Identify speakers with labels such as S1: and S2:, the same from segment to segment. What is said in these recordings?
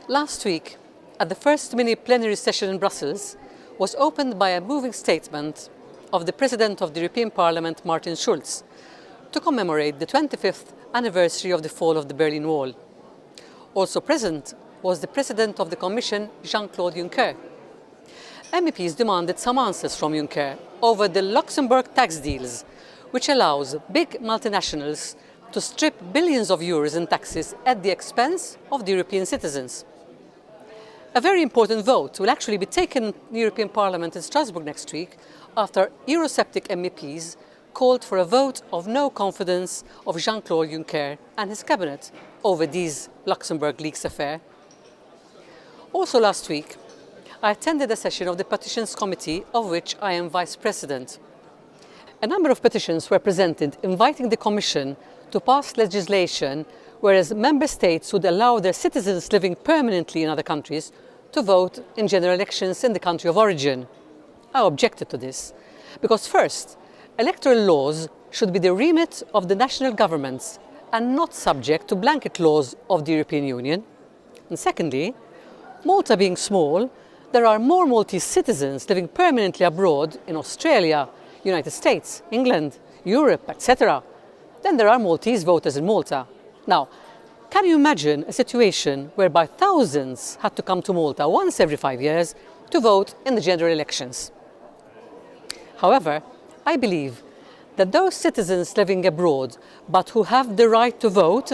S1: Last week, at the first mini-plenary session in Brussels, was opened by a moving statement of the President of the European Parliament, Martin Schulz, to commemorate the 25th anniversary of the fall of the Berlin Wall. Also present was the President of the Commission, Jean-Claude Juncker. MEPs demanded some answers from Juncker over the Luxembourg tax deals, which allows big multinationals to strip billions of euros in taxes at the expense of the European citizens. A very important vote will actually be taken in the European Parliament in Strasbourg next week after Eurosceptic MEPs called for a vote of no confidence of Jean-Claude Juncker and his cabinet over these Luxembourg leaks affair. Also last week, I attended a session of the Petitions Committee, of which I am Vice President. A number of petitions were presented inviting the Commission to pass legislation whereas Member States would allow their citizens living permanently in other countries to vote in general elections in the country of origin. I objected to this because first, electoral laws should be the remit of the national governments and not subject to blanket laws of the European Union. And secondly, Malta being small, there are more Maltese citizens living permanently abroad in Australia, United States, England, Europe, etc., than there are Maltese voters in Malta. Now, can you imagine a situation whereby thousands had to come to Malta once every 5 years to vote in the general elections? However, I believe that those citizens living abroad but who have the right to vote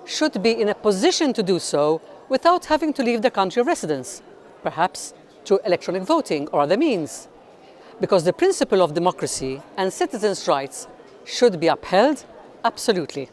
S1: should be in a position to do so without having to leave their country of residence, perhaps through electronic voting or other means, because the principle of democracy and citizens' rights should be upheld absolutely.